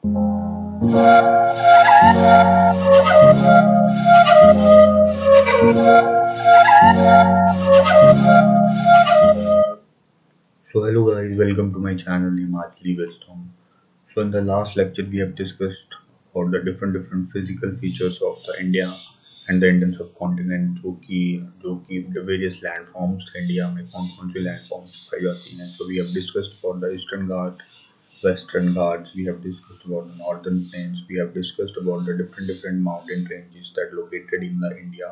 So hello guys, welcome to my channel Himachali Wisdom. So in the last lecture we have discussed about the different physical features of the India and the Indian subcontinent जो कि the various landforms India में कौन सी landforms पाई जाती हैं. So we have discussed about the Eastern Ghat, Western Ghats, we have discussed about the Northern Plains, we have discussed about the different mountain ranges that located in the India.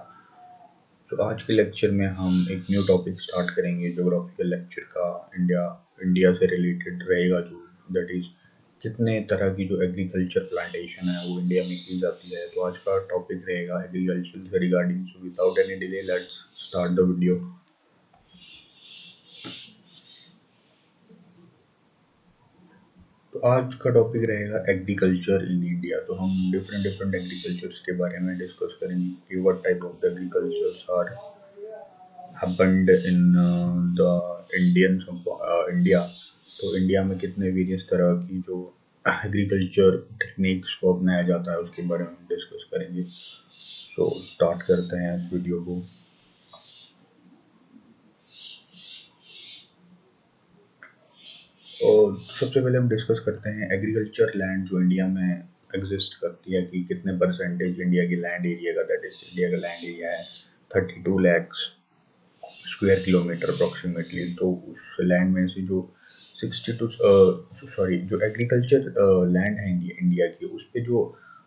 तो आज के lecture में हम एक new topic start करेंगे geographical lecture का. India India से related रहेगा जो दैट इज कितने तरह की जो एग्रीकल्चर प्लांटेशन है वो इंडिया में की जाती है. तो आज का टॉपिक रहेगा एग्रीकल्चर से regarding. So without any delay let's start the video. तो आज का टॉपिक रहेगा एग्रीकल्चर इन इंडिया. तो हम डिफरेंट एग्रीकल्चर्स के बारे में डिस्कस करेंगे कि what type of the agricultures are happened in the India. तो इंडिया में कितने वेरियस तरह की जो एग्रीकल्चर टेक्निक्स को अपनाया जाता है उसके बारे में डिस्कस करेंगे. सो स्टार्ट करते हैं इस वीडियो को. और सबसे पहले हम डिस्कस करते हैं एग्रीकल्चर लैंड जो इंडिया में एग्जिस्ट करती है कि कितने परसेंटेज इंडिया की लैंड एरिया का, दैट इज इंडिया का लैंड एरिया है 32 लाख स्क्वायर किलोमीटर अप्रोक्सीमेटली. तो उस लैंड में से जो 62 सॉरी जो एग्रीकल्चर लैंड है इंडिया की उस पे जो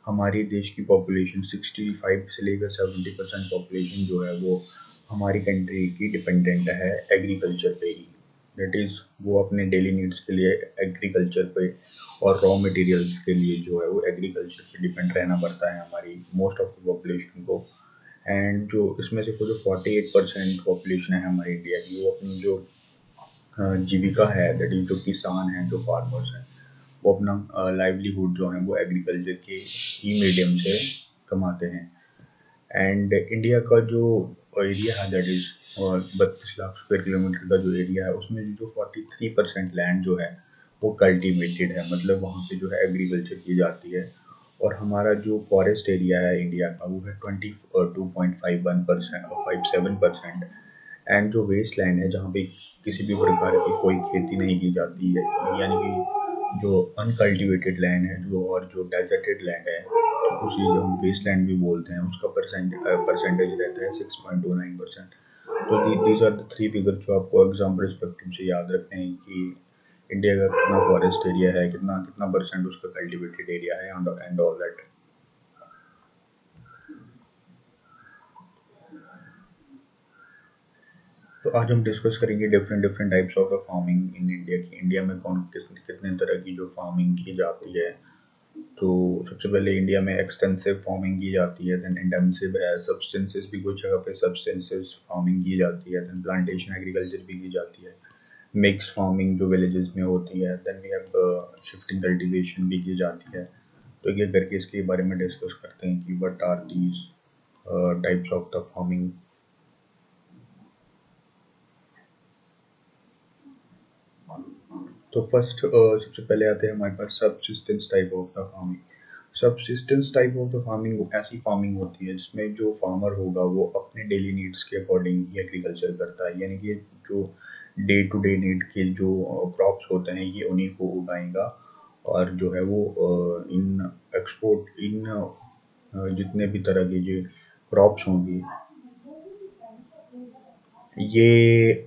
हमारे देश की पॉपुलेशन 65 से लेकर 70% पॉपुलेशन जो है वो हमारी कंट्री की डिपेंडेंट है एग्रीकल्चर पे ही. दैट इज़ वो अपने डेली नीड्स के लिए एग्रीकल्चर पे और रॉ मटेरियल्स के लिए जो है वो एग्रीकल्चर पे डिपेंड रहना पड़ता है हमारी मोस्ट ऑफ द पॉपुलेशन को. एंड जो इसमें से जो 48% पॉपुलेशन है हमारी इंडिया की वो अपनी जो जीविका है दैट इज जो किसान हैं जो फार्मर्स हैं वो अपना लाइवलीहुड जो है वो एग्रीकल्चर के ही मीडियम से कमाते हैं. एंड इंडिया का जो एरिया है that is 32 lakh square kilometre का जो एरिया है उसमें जो 43% लैंड जो है वो कल्टीवेटेड है, मतलब वहाँ पे जो है एग्रीकल्चर की जाती है. और हमारा जो फॉरेस्ट एरिया है इंडिया का वो है 22.51% और 57%. एंड जो वेस्ट लैंड है जहाँ पे किसी भी प्रकार की कोई खेती नहीं की जाती है, यानी कि जो अनकल्टिवेटेड लैंड है जो और जो डेजर्टेड लैंड है उसी जो हम वेस्ट लैंड भी बोलते हैं उसका परसेंटेज रहता है 6.29%. तो these are the three figure जो आपको एग्जाम परस्पेक्टिव से याद रखते हैं कि इंडिया का कितना फॉरेस्ट एरिया है, कितना कितना परसेंट उसका कल्टिवेटेड एरिया है एंड ऑल दैट. तो आज हम डिस्कस करेंगे different types of the farming in India की. इंडिया में कितने तरह की जो फार्मिंग की जाती है. तो सबसे पहले इंडिया में एक्सटेंसिव फार्मिंग की जाती है, देन इंटेंसिव है, सब्सटेंसेस भी कुछ जगह पे सब्सटेंसेस फार्मिंग की जाती है, देन प्लांटेशन एग्रीकल्चर भी की जाती है, मिक्स फार्मिंग जो विलेजेस में होती है, then we have shifting cultivation भी की जाती है. तो ये करके इसके बारे में डिस्कस करते हैं कि what are these types of the farming. तो फर्स्ट सबसे पहले आते हैं हमारे पास subsistence type of the farming. Subsistence type of the farming ऐसी फार्मिंग होती है जिसमें जो फार्मर होगा वो अपने डेली नीड्स के अकॉर्डिंग ही एग्रीकल्चर करता है, यानी कि जो डे टू डे नीड के जो क्रॉप्स होते हैं ये उन्हीं को उगाएगा. और जो है वो इन एक्सपोर्ट इन जितने भी तरह के जो क्रॉप्स होंगी ये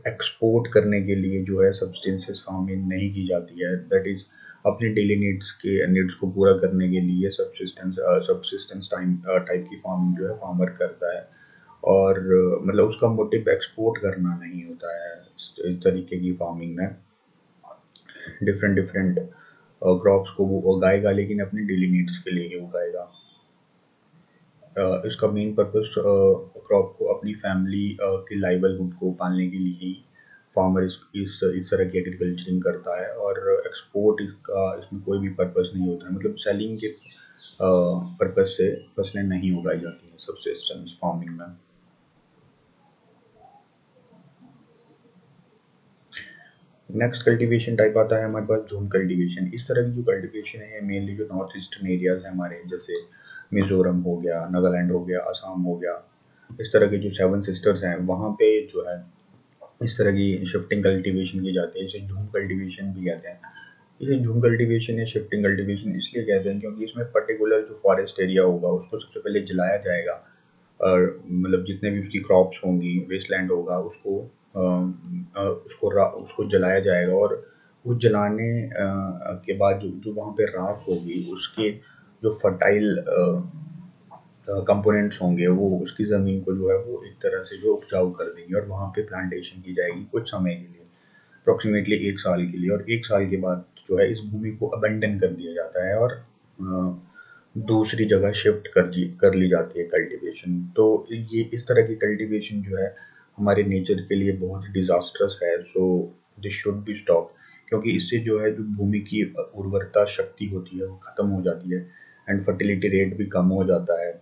एक्सपोर्ट करने के लिए जो है सब्सटेंसेस फार्मिंग नहीं की जाती है. दैट इज अपने डेली नीड्स को पूरा करने के लिए सब्सिस्टेंस टाइप की फार्मिंग जो है फार्मर करता है. और मतलब उसका मोटिव एक्सपोर्ट करना नहीं होता है. इस तरीके की फार्मिंग में डिफरेंट क्रॉप्स को वो उगाएगा लेकिन अपने डेली नीड्स के लिए ही उगाएगा. इसका मेन पर्पस क्रॉप को अपनी फैमिली की लाइवलीहुड को पालने के लिए ही फार्मर इस तरह की एग्रीकल्चरिंग करता है. और एक्सपोर्ट इसका इसमें कोई भी पर्पस नहीं होता है, मतलब सेलिंग के पर्पस से फसलें नहीं उगाई जाती हैं सबसिस्टेंस फार्मिंग में. नेक्स्ट कल्टीवेशन टाइप आता है हमारे पास झूम कल्टीवेशन। इस तरह की जो कल्टीवेशन है मेनली जो नॉर्थ ईस्टर्न एरियाज हैं हमारे, जैसे मिजोरम हो गया, नागालैंड हो गया, असम हो गया, इस तरह के जो सेवन सिस्टर्स हैं वहाँ पे जो है इस तरह की शिफ्टिंग कल्टीवेशन की जाती है। इसे झूम कल्टीवेशन भी कहते हैं। इसे झूम कल्टीवेशन या शिफ्टिंग कल्टीवेशन इसलिए कहते हैं क्योंकि इसमें पर्टिकुलर जो फॉरेस्ट एरिया होगा उसको सबसे पहले जलाया जाएगा, और मतलब जितने भी उसकी क्रॉप्स होंगी, वेस्टलैंड होगा, उसको उसको जलाया जाएगा, और उस जलाने के बाद जो जो वहाँ पे राख होगी उसके जो फर्टाइल कंपोनेंट्स होंगे वो उसकी ज़मीन को जो है वो एक तरह से जो उपजाऊ कर देंगे, और वहाँ पे प्लांटेशन की जाएगी कुछ समय के लिए, अप्रोक्सीमेटली 1 साल के लिए, और 1 साल के बाद जो है इस भूमि को अबंडन कर दिया जाता है, और दूसरी जगह शिफ्ट कर ली जाती है कल्टीवेशन। तो ये इस तरह की कल्टीवेशन जो है हमारे नेचर के लिए बहुत डिजास्ट्रस है। So this should be stop, क्योंकि इससे जो है जो भूमि की उर्वरता शक्ति होती है वो खत्म हो जाती है, एंड फर्टिलिटी रेट भी कम हो जाता है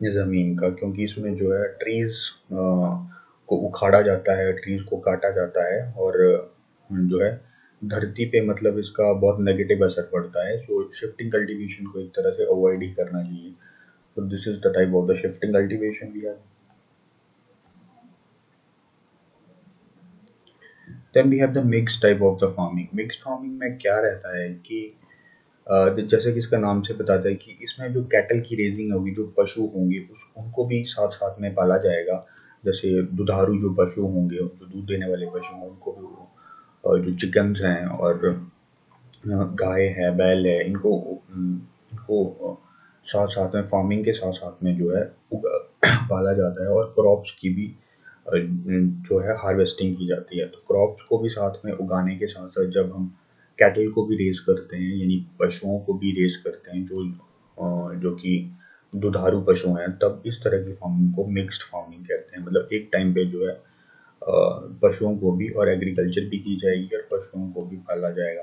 ज़मीन का, क्योंकि इसमें जो है ट्रीज़ को उखाड़ा जाता है, ट्रीज़ को काटा जाता है, और जो है धरती पे मतलब इसका बहुत नेगेटिव असर पड़ता है। सो शिफ्टिंग कल्टीवेशन को एक तरह से अवॉइड ही करना चाहिए। So this is the type of the shifting cultivation we have. Then we have the mix type of the farming. Mix farming में क्या रहता है कि जैसे कि इसका नाम से बताता है कि इसमें जो कैटल की रेजिंग होगी, जो पशु होंगे उनको भी साथ साथ में पाला जाएगा। जैसे दुधारू जो पशु होंगे, जो दूध देने वाले पशु हैं उनको भी, जो चिकन्स हैं और गाय है, बैल है, इनको साथ साथ में फार्मिंग के साथ साथ में जो है पाला जाता है, और क्रॉप्स की भी जो है हार्वेस्टिंग की जाती है। तो क्रॉप्स को भी साथ में उगाने के साथ साथ जब हम कैटल को भी रेस करते हैं, यानी पशुओं को भी रेस करते हैं जो कि दुधारू पशु हैं, तब इस तरह की फार्मिंग को मिक्स्ड फार्मिंग कहते हैं। मतलब एक टाइम पे जो है पशुओं को भी और एग्रीकल्चर भी की जाएगी और पशुओं को भी पाला जाएगा।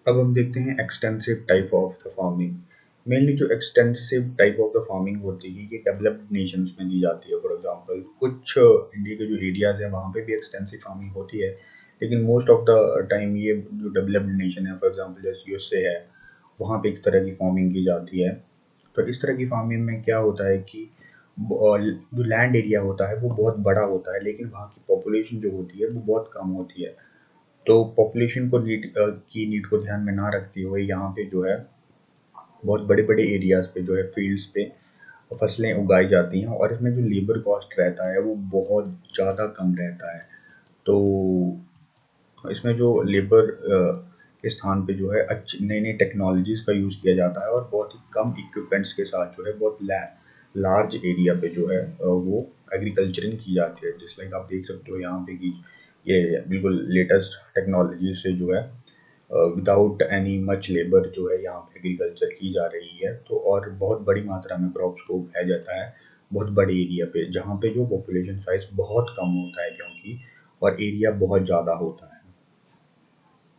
अब हम देखते हैं extensive type of the farming. Mainly जो extensive type of the farming होती है ये डेवलप्ड नेशंस में दी जाती है। फॉर एग्जांपल कुछ इंडिया के जो एरियाज हैं वहाँ पे भी एक्सटेंसिव फार्मिंग होती है, लेकिन मोस्ट ऑफ द टाइम ये जो डेवलप्ड नेशन है, फॉर एग्जांपल जैसे यूएसए है, वहाँ पे इस तरह की फार्मिंग की जाती है। तो इस तरह की फार्मिंग में क्या होता है कि जो लैंड एरिया होता है वो बहुत बड़ा होता है, लेकिन वहाँ की पॉपुलेशन जो होती है वो बहुत कम होती है। तो पॉपुलेशन को की नीड को ध्यान में ना रखते हुए यहाँ पे जो है बहुत बड़े बड़े एरियाज पे जो है फील्ड्स पे फसलें उगाई जाती हैं, और इसमें जो लेबर कॉस्ट रहता है वो बहुत ज़्यादा कम रहता है। तो इसमें जो लेबर के स्थान पे जो है अच्छी नई नई टेक्नोलॉजीज़ का यूज़ किया जाता है, और बहुत ही कम इक्विपमेंट्स के साथ जो है बहुत लार्ज एरिया पे जो है वो एग्रीकल्चरिंग की जाती है। जिस लाइक आप देख सकते हो यहाँ पे कि ये बिल्कुल लेटेस्ट टेक्नोलॉजी से जो है विदाउट एनी मच लेबर जो है यहाँ पे एग्रीकल्चर की जा रही है। तो और बहुत बड़ी मात्रा में क्रॉप्स को उगाया जाता है बहुत बड़े एरिया पे, जहाँ पे जो पॉपुलेशन साइज बहुत कम होता है, क्योंकि और एरिया बहुत ज़्यादा होता है।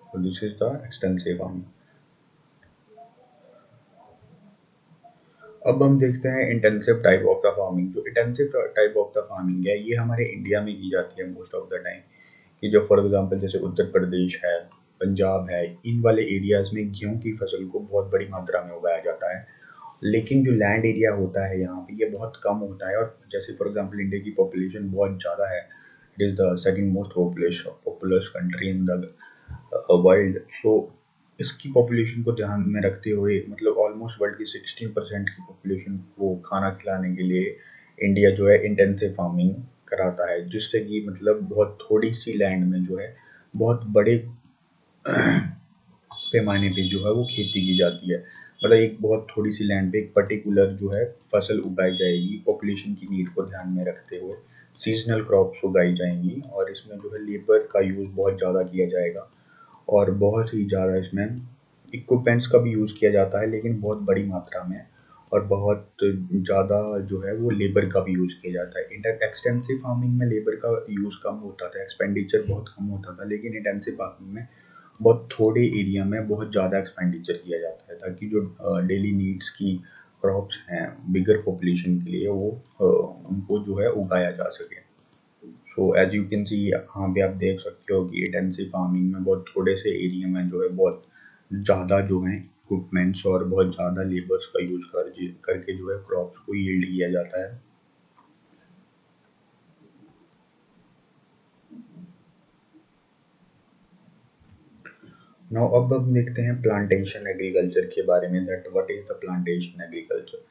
तो this is the extensive farming. अब हम देखते हैं intensive type of the farming. जो intensive type of the farming है ये हमारे इंडिया में की जाती है मोस्ट ऑफ द टाइम। कि जो फॉर एग्जांपल जैसे उत्तर प्रदेश है, पंजाब है, इन वाले एरियाज में गेहूं की फसल को बहुत बड़ी मात्रा में उगाया जाता है। लेकिन जो लैंड एरिया होता है यहाँ पे ये बहुत कम होता है, और जैसे फॉर एग्जांपल इंडिया की पॉपुलेशन बहुत ज़्यादा है, it is the second most populous country in the world. So इसकी पॉपुलेशन को ध्यान में रखते हुए मतलब ऑलमोस्ट वर्ल्ड की 16% की पॉपुलेशन को खाना खिलाने के लिए इंडिया जो है इंटेंसिव फार्मिंग कराता है, जिससे कि मतलब बहुत थोड़ी सी लैंड में जो है बहुत बड़े पैमाने पे जो है वो खेती की जाती है। मतलब एक बहुत थोड़ी सी लैंड पे एक पर्टिकुलर जो है फसल उगाई जाएगी, पॉपुलेशन की नीड को ध्यान में रखते हुए सीजनल क्रॉप्स उगाई जाएंगी, और इसमें जो है लेबर का यूज़ बहुत ज़्यादा किया जाएगा, और बहुत ही ज़्यादा इसमें इक्विपमेंट्स का भी यूज़ किया जाता है, लेकिन बहुत बड़ी मात्रा में, और बहुत ज़्यादा जो है वो लेबर का भी यूज़ किया जाता है। एक्सटेंसिव फार्मिंग में लेबर का यूज़ कम होता था, एक्सपेंडिचर बहुत कम होता था, लेकिन इंटेंसिव फार्मिंग में बहुत थोड़े एरिया में बहुत ज़्यादा एक्सपेंडिचर किया जाता है, ताकि जो डेली नीड्स की क्रॉप्स हैं बिगर पॉपुलेशन के लिए, वो उनको जो है उगाया जा सके। So as you can see, यहाँ पे आप देख सकते हो कि इंटेंसिव फार्मिंग में बहुत थोड़े से एरिया में जो है बहुत ज़्यादा जो है इक्विपमेंट्स और बहुत ज़्यादा लेबर्स का यूज करके जो है क्रॉप्स को यील्ड किया जाता है। नाउ अब हम देखते हैं प्लांटेशन एग्रीकल्चर के बारे में, that what is the plantation agriculture.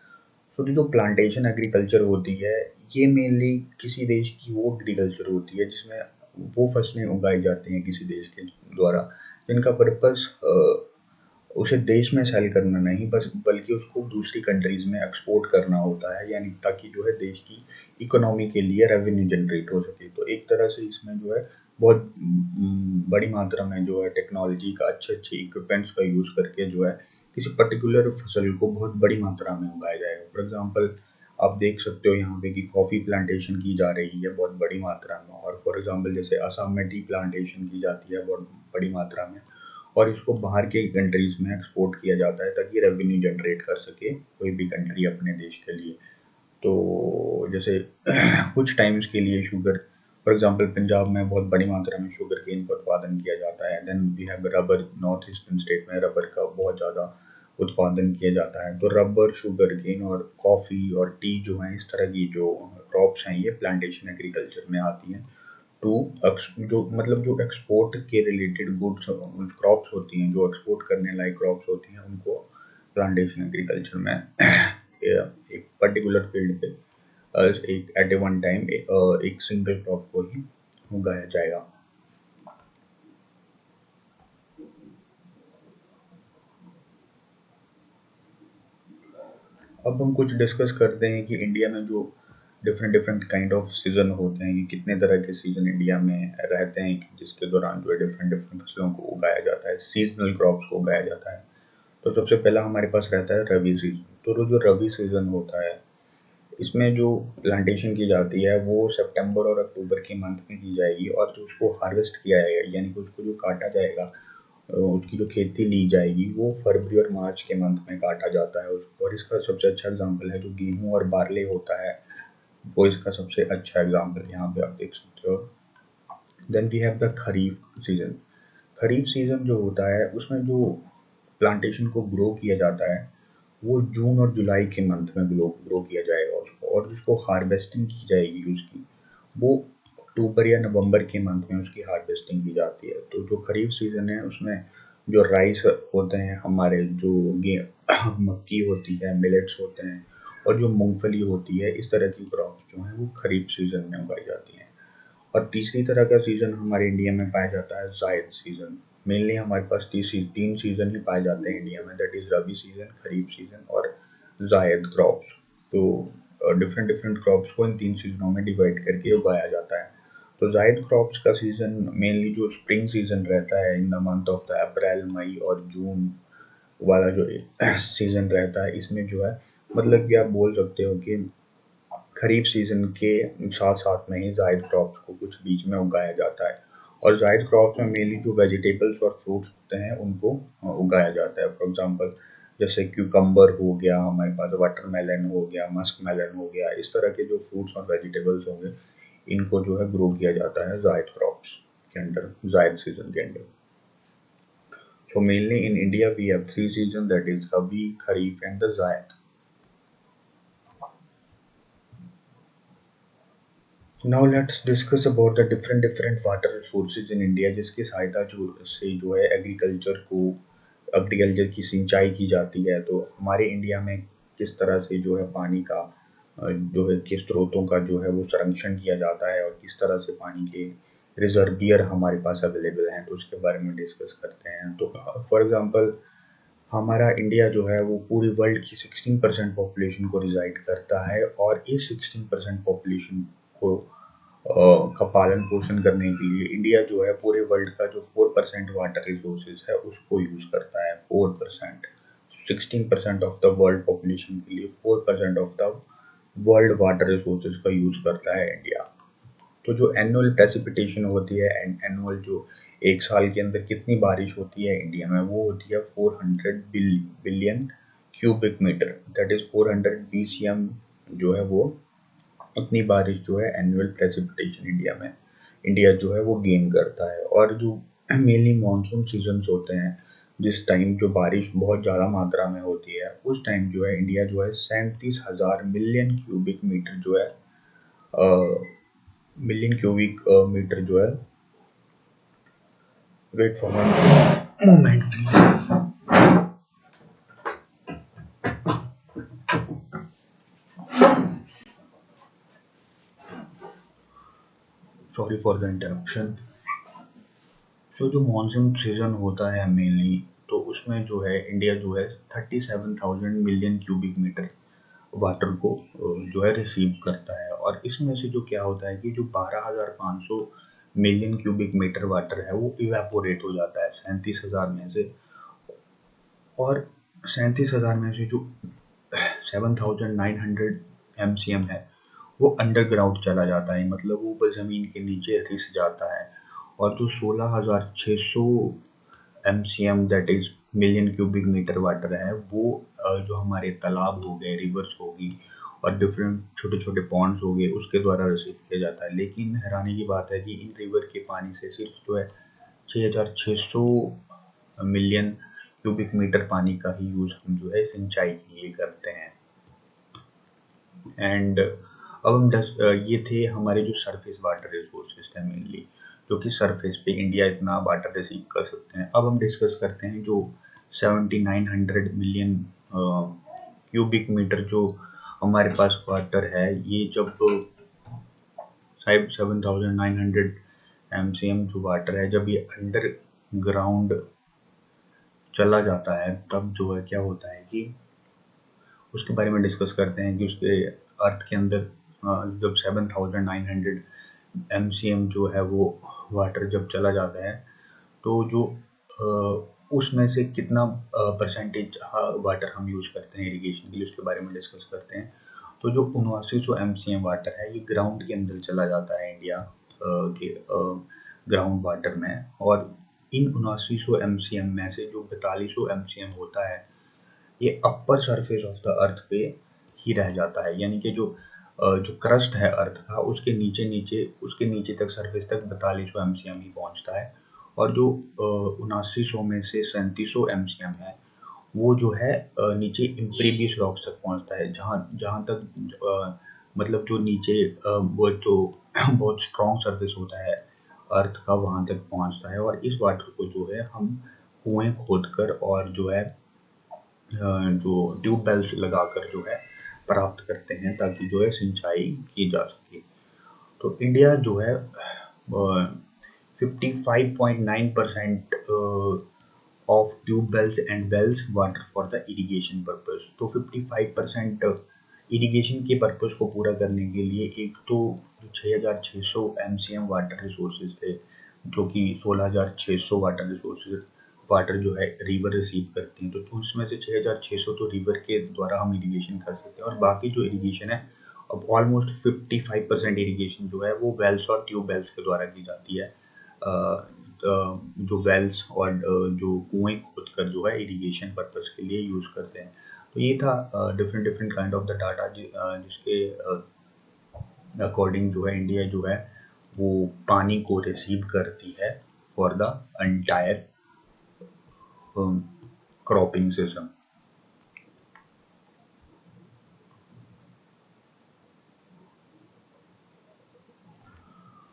तो जो प्लांटेशन एग्रीकल्चर होती है, ये मेनली किसी देश की वो एग्रीकल्चर होती है जिसमें वो फसलें उगाई जाती हैं किसी देश के द्वारा, जिनका पर्पस उसे देश में सेल करना नहीं, बस बल्कि उसको दूसरी कंट्रीज में एक्सपोर्ट करना होता है, यानी ताकि जो है देश की इकोनॉमी के लिए रेवेन्यू जनरेट हो सके। तो एक तरह से इसमें जो है बहुत बड़ी मात्रा में जो है टेक्नोलॉजी का, अच्छे अच्छे इक्विपमेंट्स का यूज़ करके जो है किसी पर्टिकुलर फसल को बहुत बड़ी मात्रा में उगाया जाएगा। फॉर एग्जांपल आप देख सकते हो यहाँ पे कि कॉफ़ी प्लांटेशन की जा रही है बहुत बड़ी मात्रा में, और फॉर एग्जांपल जैसे असम में टी प्लांटेशन की जाती है बहुत बड़ी मात्रा में, और इसको बाहर के कंट्रीज में एक्सपोर्ट किया जाता है ताकि रेवेन्यू जनरेट कर सके कोई भी कंट्री अपने देश के लिए। तो जैसे कुछ टाइम्स के लिए शुगर, फॉर एग्जांपल पंजाब में बहुत बड़ी मात्रा में शुगर केन का उत्पादन किया जाता है। Then we have rubber, north eastern state में रबर का बहुत ज़्यादा उत्पादन किया जाता है। तो रबर, शुगर केन और कॉफ़ी और टी जो है, इस तरह की जो क्रॉप्स हैं ये प्लांटेशन एग्रीकल्चर में आती हैं। टू जो मतलब जो एक्सपोर्ट के रिलेटेड गुड्स क्रॉप्स होती हैं, जो एक्सपोर्ट करने लायक क्रॉप्स होती हैं, उनको प्लांटेशन एग्रीकल्चर में एक पर्टिकुलर फील्ड पे एक एट ए वन टाइम एक सिंगल क्रॉप को ही उगाया जाएगा। अब हम कुछ डिस्कस करते हैं कि इंडिया में जो different different kind off season होते हैं, कि कितने तरह के सीजन इंडिया में रहते हैं, जिसके दौरान जो है डिफरेंट डिफरेंट फसलों को उगाया जाता है, सीजनल क्रॉप्स को उगाया जाता है। तो सबसे पहला हमारे पास रहता है रबी सीजन। तो जो रबी सीजन होता है, इसमें जो प्लांटेशन की जाती है वो सितंबर और अक्टूबर के मंथ में की जाएगी, और जो उसको हार्वेस्ट किया जाएगा यानी कि उसको जो काटा जाएगा, उसकी जो खेती ली जाएगी वो फरवरी और मार्च के मंथ में काटा जाता है उसको। और इसका सबसे अच्छा एग्जांपल है जो गेहूं और बारले होता है, वो इसका सबसे अच्छा एग्जांपल यहाँ पे आप देख सकते हो। Then we have the kharif season. Kharif season जो होता है उसमें जो प्लांटेशन को ग्रो किया जाता है वो जून और जुलाई के मंथ में ग्रो ग्रो किया जाएगा उसको, और जिसको हार्वेस्टिंग की जाएगी उसकी, वो अक्टूबर या नवंबर के मंथ में उसकी हार्वेस्टिंग की जाती है। तो जो खरीफ सीजन है उसमें जो राइस होते हैं हमारे, जो गे मक्की होती है, मिलेट्स होते हैं, और जो मूंगफली होती है, इस तरह की क्रॉप्स जो हैं वो खरीफ सीजन में उगाई जाती हैं। और तीसरी तरह का सीजन हमारे इंडिया में पाया जाता है जायद सीजन। मेनली हमारे पास तीन सीजन ही पाए जाते हैं इंडिया में, that is rabi season, kharif season और जायद क्रॉप्स। तो डिफरेंट डिफरेंट क्रॉप्स को इन तीन सीजनों में डिवाइड करके उगाया जाता है। तो जायद क्रॉप्स का सीजन मेनली जो स्प्रिंग सीजन रहता है in the month of the April, May और जून वाला जो सीजन रहता है, इसमें जो है मतलब कि आप बोल सकते हो कि खरीफ सीजन के साथ साथ में ही जायद क्रॉप्स को कुछ बीच में उगाया जाता है। और जायद क्रॉप्स में मेनली जो वेजिटेबल्स और फ्रूट्स होते हैं उनको उगाया जाता है। फॉर एग्जांपल जैसे क्यूकम्बर हो गया हमारे पास, वाटरमेलन हो गया, मस्क मेलन हो गया, इस तरह के जो फ्रूट्स और वेजिटेबल्स होंगे इनको जो है ग्रो किया जाता है जायद क्रॉप्स के अंडर, जायद सीजन के under. So mainly in India we have three seasons, that is Rabi, Kharif and the Zaid. Now let's discuss about the different water resources in India, जिसकी सहायता से जो है एग्रीकल्चर की सिंचाई की जाती है। तो हमारे इंडिया में किस तरह से जो है पानी का जो है किस स्रोतों का जो है वो संरक्षण किया जाता है, और किस तरह से पानी के रिजर्वियर हमारे पास अवेलेबल हैं, तो उसके बारे में डिस्कस करते हैं। तो फॉर एग्जांपल हमारा इंडिया जो है वो पूरी वर्ल्ड की 16% पॉपुलेशन को रिजाइड करता है, और इस 16% पॉपुलेशन को का पालन पोषण करने के लिए इंडिया जो है पूरे वर्ल्ड का जो 4% वाटर रिसोर्सेज है उसको यूज करता है। 4%, 16% ऑफ द वर्ल्ड पॉपुलेशन के लिए 4% of the world water resources का यूज करता है इंडिया। तो जो एनुअल प्रेसिपिटेशन होती है, एनुअल जो एक साल के अंदर कितनी बारिश होती है इंडिया में, वो होती है 400 billion cubic metre, that is 400 BCM जो है वो अपनी बारिश जो है एनुअल प्रेसिपिटेशन इंडिया जो है वो गेन करता है। और जो मेनली मानसून सीजन्स होते हैं, जिस टाइम जो बारिश बहुत ज़्यादा मात्रा में होती है, उस टाइम जो है इंडिया जो है 37,000 मिलियन क्यूबिक मीटर जो है मिलियन क्यूबिक मीटर जो है, wait for moment please, sorry for the interruption. So जो मानसून सीजन होता है मेनली, तो उसमें जो है इंडिया जो है 37,000 मिलियन क्यूबिक मीटर वाटर को जो है रिसीव करता है। और इसमें से जो क्या होता है कि जो 12,500 मिलियन क्यूबिक मीटर वाटर है वो इवेपोरेट हो जाता है 37,000 में से। और 37,000 में से जो 7,900 MCM है वो अंडरग्राउंड चला जाता है, मतलब वो ऊपर ज़मीन के नीचे रिस जाता है। और जो 16,600 MCM that is million cubic metre water है वो जो हमारे तालाब हो गए, रिवर्स होगी और डिफरेंट छोटे छोटे पॉन्ड्स हो गए, उसके द्वारा रिसीव किया जाता है। लेकिन हैरानी की बात है कि इन रिवर के पानी से सिर्फ जो है 6,600 मिलियन क्यूबिक मीटर पानी का ही यूज़ हम जो है सिंचाई के लिए करते हैं। एंड अब हम ये थे हमारे जो सरफेस वाटर रिसोर्सेज थे मेनली, जो कि सरफेस पे इंडिया इतना वाटर रिसीव कर सकते हैं। अब हम डिस्कस करते हैं जो 7,900 मिलियन क्यूबिक मीटर जो हमारे पास वाटर है, ये जब 7,900 MCM जो वाटर है जब ये अंडर ग्राउंड चला जाता है, तब जो है क्या होता है कि उसके बारे में डिस्कस करते हैं कि उसके अर्थ के अंदर जब 7,900 MCM जो है वो वाटर जब चला जाता है, तो जो उसमें से कितना परसेंटेज वाटर हम यूज़ करते हैं इरिगेशन के लिए, उसके बारे में डिस्कस करते हैं। तो जो 7900 MCM वाटर है ये ग्राउंड के अंदर चला जाता है इंडिया के ग्राउंड वाटर में। और इन 7900 MCM में से जो 4200 MCM होता है ये upper surface of the earth पे ही रह जाता है, यानी कि जो क्रस्ट है अर्थ का उसके नीचे तक सरफेस तक 4200 MCM ही पहुंचता है। और जो 7900 में से 3700 MCM है वो जो है नीचे इम्प्रीवियस रॉक्स तक पहुंचता है, जहाँ जहाँ तक मतलब जो नीचे वो जो बहुत स्ट्रॉन्ग सरफेस होता है अर्थ का, वहाँ तक पहुंचता है। और इस वाटर को जो है हम कुएं खोदकर और जो है जो ट्यूबवेल्स लगाकर जो है प्राप्त करते हैं, ताकि जो है सिंचाई की जा सके। तो इंडिया जो है 55.9% of tubewells and wells water for the irrigation purpose. तो 55% इरिगेशन के पर्पस को पूरा करने के लिए एक तो 6,600 MCM वाटर रिसोर्सेज थे, जो कि 16,600 वाटर जो है रिवर रिसीव करती हैं। तो उसमें से 6,600 तो रिवर के द्वारा हम इरिगेशन कर सकते हैं, और बाकी जो इरिगेशन है अब ऑलमोस्ट 55% इरिगेशन जो है वो वेल्स और ट्यूबवेल्स के द्वारा की जाती है। जो वेल्स और जो कुएं खोदकर जो है इरिगेशन पर्पस के लिए यूज़ करते हैं। तो ये था different different kind of the data जिसके अकॉर्डिंग जो है इंडिया जो है वो पानी को रिसीव करती है for the entire cropping system.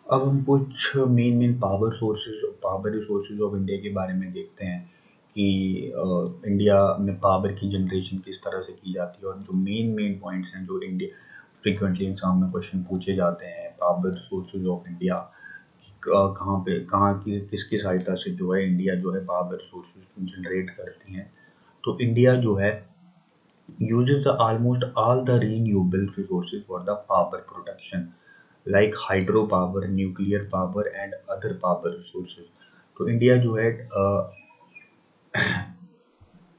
अब हम कुछ main power resources of India के बारे में देखते हैं कि इंडिया में पावर की जनरेशन किस तरह से की जाती है, और जो मेन पॉइंट्स हैं जो इंडिया फ्रिक्वेंटली एग्जाम में क्वेश्चन पूछे जाते हैं पावर रिसोर्सेज ऑफ इंडिया, कहाँ की किसकी सहायता से जो है इंडिया जो है पावर रिसोर्सेज जनरेट करती हैं। तो इंडिया जो है uses almost all the renewable resources for the power production like hydropower, nuclear power and other power resources। तो इंडिया जो है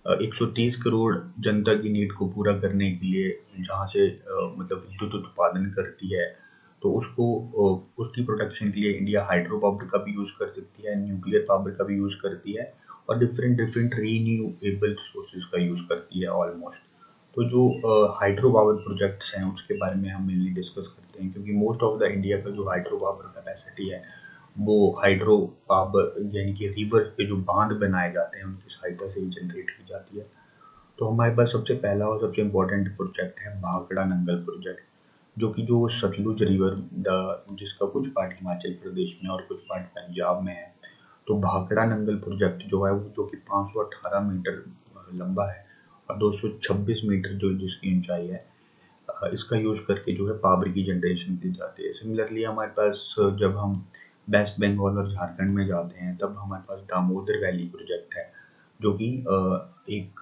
130 करोड़ जनता की नीड को पूरा करने के लिए जहाँ से मतलब विद्युत उत्पादन करती है, तो उसकी प्रोडक्शन के लिए इंडिया हाइड्रो पावर का भी यूज़ कर सकती है, न्यूक्लियर पावर का भी यूज़ करती है, और डिफरेंट डिफरेंट रीन्यूएबल रिसोर्सेज का यूज़ करती है ऑलमोस्ट। तो जो हाइड्रो पावर प्रोजेक्ट्स हैं उसके बारे में हम मेनली डिस्कस करते हैं, क्योंकि मोस्ट ऑफ द इंडिया का जो हाइड्रो पावर कैपेसिटी है वो हाइड्रो पावर यानी कि रिवर पे जो बांध बनाए जाते हैं उनकी सहायता से ही जनरेट की जाती है। तो हमारे पास सबसे पहला और सबसे इम्पोर्टेंट प्रोजेक्ट है भाखड़ा नंगल प्रोजेक्ट, जो कि जो सतलुज रिवर जिसका कुछ पार्ट हिमाचल प्रदेश में और कुछ पार्ट पंजाब में है। तो भाखड़ा नंगल प्रोजेक्ट जो है वो जो कि 518 मीटर लंबा है और 226 मीटर जो जिसकी ऊंचाई है, इसका यूज़ करके जो है पावर की जनरेशन की जाती है। सिमिलरली हमारे पास जब हम वेस्ट बंगाल और झारखंड में जाते हैं तब हमारे पास दामोदर वैली प्रोजेक्ट है, जो कि एक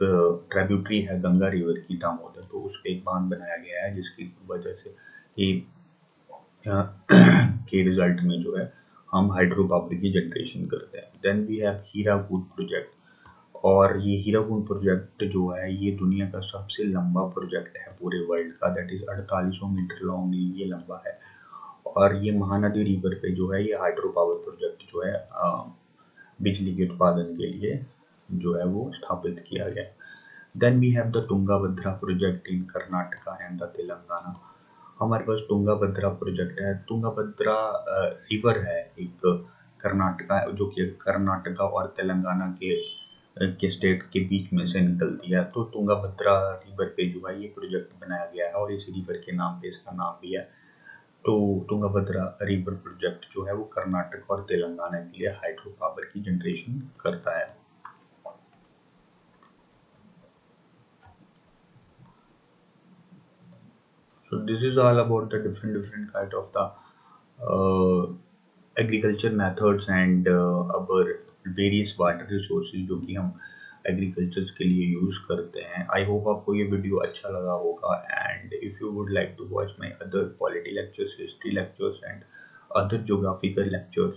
ट्रिब्यूटरी है गंगा रिवर की दामोदर। तो उस पर एक बांध बनाया गया है जिसकी वजह से कि के रिजल्ट में जो है हम हाइड्रो पावर की जनरेशन करते हैं। Then we have Hirakud project, और ये हीराकुद प्रोजेक्ट जो है ये दुनिया का सबसे लंबा प्रोजेक्ट है पूरे वर्ल्ड का, दैट इज 4800 मीटर लॉन्ग ये लंबा है। और ये महानदी रिवर पे जो है ये हाइड्रो पावर प्रोजेक्ट जो है बिजली के उत्पादन के लिए जो है वो स्थापित किया गया। Then we have the Tungabhadra project in Karnataka and the Telangana. हमारे पास तुंगाभद्रा प्रोजेक्ट है। तुंगाभद्रा रिवर है एक कर्नाटका, जो कि कर्नाटका और तेलंगाना के स्टेट के बीच में से निकलती है। तो तुंगाभद्रा रिवर पे जो है ये प्रोजेक्ट बनाया गया है और इस रिवर के नाम पे इसका नाम भी है। तो तुंगाभद्रा रिवर प्रोजेक्ट जो है वो कर्नाटक और तेलंगाना के लिए हाइड्रो पावर की जनरेशन करता है। So this is all about the different kind of the agriculture methods and our various water resources जो कि हम एग्रीकल्चर्स के लिए यूज़ करते हैं। आई होप आपको ये वीडियो अच्छा लगा होगा, and if you would like to watch my other polity lectures, history lectures and other geographical lectures,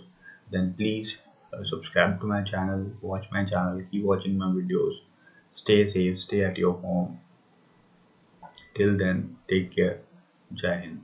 then please subscribe to my channel, watch my channel, keep watching my videos, stay safe, stay at your home. Till then, take care. Jai Hind.